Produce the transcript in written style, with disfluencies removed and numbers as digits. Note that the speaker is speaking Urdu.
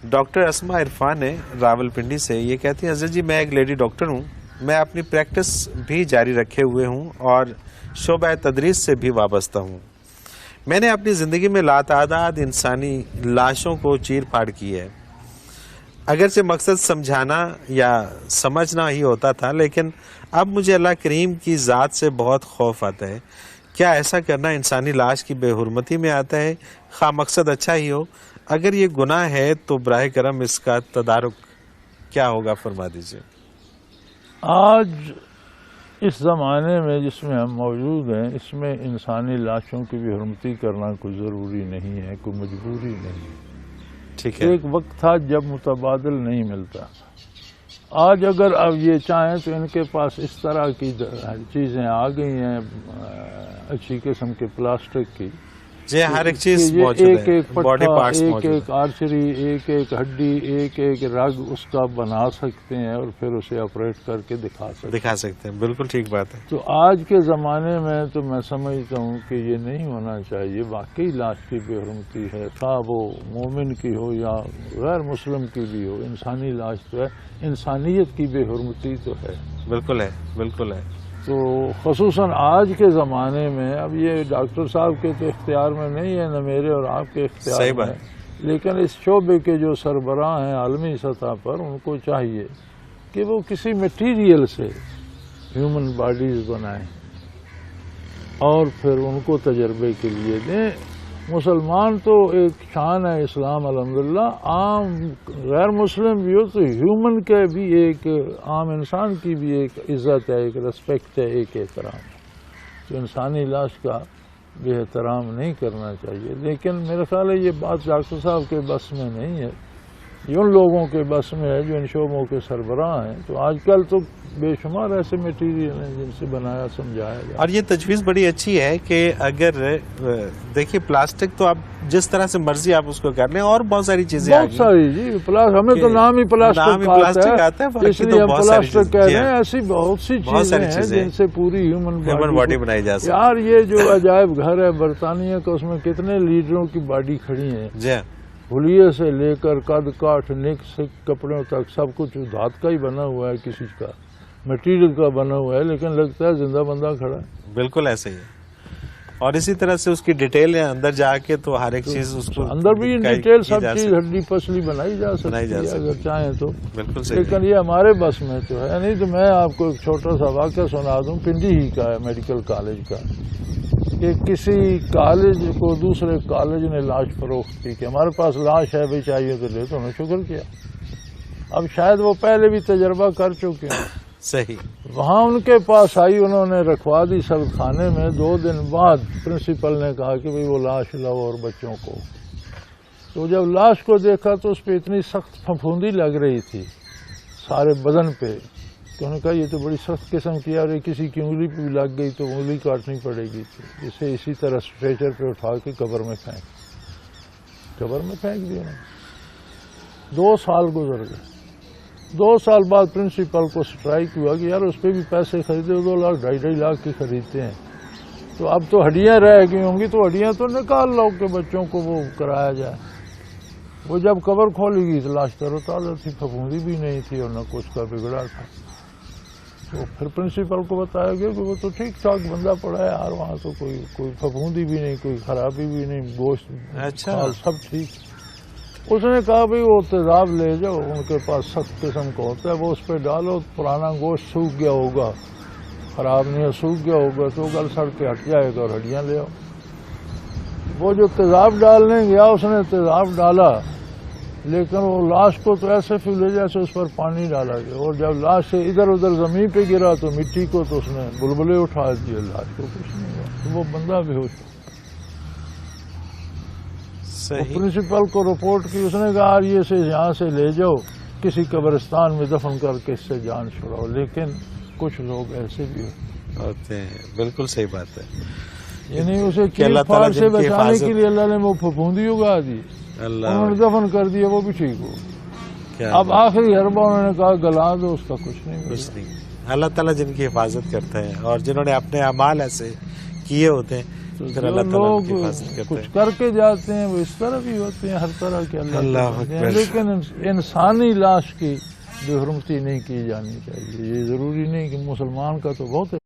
ڈاکٹر اسما عرفان ہے راولپنڈی سے. یہ کہتی ہیں حضرت جی میں ایک لیڈی ڈاکٹر ہوں, میں اپنی پریکٹس بھی جاری رکھے ہوئے ہوں اور شعبہ تدریس سے بھی وابستہ ہوں. میں نے اپنی زندگی میں لاتعداد انسانی لاشوں کو چیر پھاڑ کی ہے. اگرچہ مقصد سمجھانا یا سمجھنا ہی ہوتا تھا, لیکن اب مجھے اللہ کریم کی ذات سے بہت خوف آتا ہے. کیا ایسا کرنا انسانی لاش کی بے حرمتی میں آتا ہے, خواہ مقصد اچھا ہی ہو؟ اگر یہ گناہ ہے تو براہ کرم اس کا تدارک کیا ہوگا, فرما دیجیے. آج اس زمانے میں جس میں ہم موجود ہیں, اس میں انسانی لاشوں کی بھی حرمتی کرنا کوئی ضروری نہیں ہے, کوئی مجبوری نہیں. ٹھیک ہے. ایک وقت تھا جب متبادل نہیں ملتا. آج اگر اب یہ چاہیں تو ان کے پاس اس طرح کی چیزیں آ گئی ہیں, اچھی قسم کے پلاسٹک کی, جی ہر ایک چیز موجود ایک ہے, ایک باڈی پٹھا, پارٹس ایک موجود ایک آرچری, ایک ایک ہڈی, ایک ایک رگ اس کا بنا سکتے ہیں اور پھر اسے آپریٹ کر کے دکھا سکتے ہیں. بالکل ٹھیک بات ہے. تو آج کے زمانے میں تو میں سمجھتا ہوں کہ یہ نہیں ہونا چاہیے. واقعی لاش کی بے حرمتی ہے, خواہ وہ مومن کی ہو یا غیر مسلم کی بھی ہو. انسانی لاش تو ہے, انسانیت کی بے حرمتی تو ہے. بالکل ہے, بالکل ہے. تو خصوصاً آج کے زمانے میں, اب یہ ڈاکٹر صاحب کے تو اختیار میں نہیں ہے, نہ میرے اور آپ کے اختیار میں ہے, لیکن اس شعبے کے جو سربراہ ہیں عالمی سطح پر, ان کو چاہیے کہ وہ کسی میٹیریل سے ہیومن باڈیز بنائیں اور پھر ان کو تجربے کے لیے دیں. مسلمان تو ایک شان ہے اسلام الحمدللہ, عام غیر مسلم بھی ہو تو ہیومن کے بھی ایک, عام انسان کی بھی ایک عزت ہے, ایک ریسپیکٹ ہے, ایک احترام ہے. تو انسانی لاش کا بے احترام نہیں کرنا چاہیے. لیکن میرے خیال ہے یہ بات ڈاکٹر صاحب کے بس میں نہیں ہے, یہ ان لوگوں کے بس میں ہے جو ان شعبوں کے سربراہ ہیں. تو آج کل تو بے شمار ایسے میٹیریل ہیں جن سے بنایا سمجھایا جائے. اور یہ تجویز بڑی اچھی ہے کہ اگر دیکھیے پلاسٹک تو آپ جس طرح سے مرضی آپ اس کو کر لیں, اور بہت ساری چیزیں بہت ساری, جی ہمیں تو نام ہی پلاسٹک آتا ہے, اس لیے ہم پلاسٹک کہہ رہے ہیں. ایسی بہت سی چیزیں ہیں جن سے پوری ہیومن باڈی بنائی جا سکتی ہے. یار یہ جو عجائب گھر ہے برطانیہ کا, اس میں کتنے لیڈروں کی باڈی کھڑی ہیں, حلیے سے لے کر قد کاٹ نک سک کپڑوں تک سب کچھ دھات کا ہی بنا ہوا ہے, کسی کا میٹیریل کا بنا ہوا ہے, لیکن لگتا ہے زندہ بندہ کھڑا ہے. بالکل ایسے ہی ہے. اور اسی طرح سے اس کی ڈیٹیل ہے اندر جا کے, تو ہر ایک چیز اس کو اندر بھی ڈیٹیل سب چیز ہڈی پسلی بنائی جا سکتی ہے اگر چاہیں تو. بالکل, لیکن یہ ہمارے بس میں تو ہے نہیں. تو میں آپ کو ایک چھوٹا سا واقعہ سنا دوں, پنڈی ہی کا ہے, میڈیکل کالج کا, کہ کسی کالج کو دوسرے کالج نے لاش فروخت کی کہ ہمارے پاس لاش ہے بھائی, چاہیے تو لے. تو انہوں نے شکر کیا. اب شاید وہ پہلے بھی تجربہ کر چکے ہیں. صحیح. وہاں ان کے پاس آئی, انہوں نے رکھوا دی سب خانے میں. 2 دن بعد پرنسپل نے کہا کہ بھئی وہ لاش لاؤ اور بچوں کو. تو جب لاش کو دیکھا تو اس پہ اتنی سخت پھپھوندی لگ رہی تھی سارے بدن پہ, کہ انہوں نے کہا یہ تو بڑی سخت قسم کی, اور کسی کی انگلی پہ بھی لگ گئی تو انگلی کاٹنی پڑے گی. اسے اسی طرح اسٹریچر پہ اٹھا کے قبر میں پھینک دیا. 2 سال گزر گئے. 2 سال بعد پرنسپل کو سٹرائک ہوا کہ یار اس پہ بھی پیسے خریدے, 2 لاکھ 2.5 لاکھ کی خریدتے ہیں, تو اب تو ہڈیاں رہ گئی ہوں گی, تو ہڈیاں تو نکال لو کہ بچوں کو وہ کرایا جائے. وہ جب قبر کھولی گئی تو لاش تر و تازہ تھی, پھپھوندی بھی نہیں تھی اور نہ کچھ کا بگڑا تھا. تو پھر پرنسپل کو بتایا گیا کہ وہ تو ٹھیک ٹھاک بندہ پڑا ہے یار, وہاں تو کوئی پھپھوندی بھی نہیں, کوئی خرابی بھی نہیں, گوشت سب ٹھیک. اس نے کہا بھئی وہ تیزاب لے جاؤ, ان کے پاس سخت قسم کا ہوتا ہے, وہ اس پہ ڈالو, پرانا گوشت سوکھ گیا ہوگا, خراب نہیں ہے, سوکھ گیا ہوگا تو گل سڑ کے ہٹ جائے گا, اور ہڈیاں لے آؤ. وہ جو تیزاب ڈالنے گیا اس نے تیزاب ڈالا, لیکن وہ لاش کو تو ایسے پھولے جیسے اس پر پانی ڈالا گیا, اور جب لاش سے ادھر ادھر زمین پہ گرا تو مٹی کو تو اس نے بلبلے اٹھا دیے, لاش کو کچھ نہیں ہوا. تو وہ بندہ بھی ہوتا. پرنسپل کو رپورٹ کی, اس نے کہا یہ سے یہاں سے لے جاؤ, کسی قبرستان میں دفن کر کے اس سے جان چھڑاؤ. لیکن کچھ لوگ ایسے بھی ہوتے ہیں. بالکل صحیح بات ہے. یعنی اسے چیل پھاڑ سے بچانے کے لیے اللہ نے وہ پھپھوندی اگا دی, انہوں نے دفن کر دیا, وہ بھی ٹھیک ہو. اب آخری حربہ انہوں نے کہا گلا دو, اس کا کچھ نہیں. اللہ تعالیٰ جن کی حفاظت کرتا ہے, اور جنہوں نے اپنے اعمال ایسے کیے ہوتے ہیں, تو پھر جو اللہ تعالیٰ ان لوگ کی حفاظت کرتے کچھ ہیں۔ کر کے جاتے ہیں وہ اس طرح بھی ہوتے ہیں، ہر طرح کے اللہ اللہ کے بندے ہیں، اکبر۔ لیکن انسانی لاش کی بے حرمتی نہیں کی جانی چاہیے۔ یہ ضروری نہیں کہ مسلمان کا تو بہت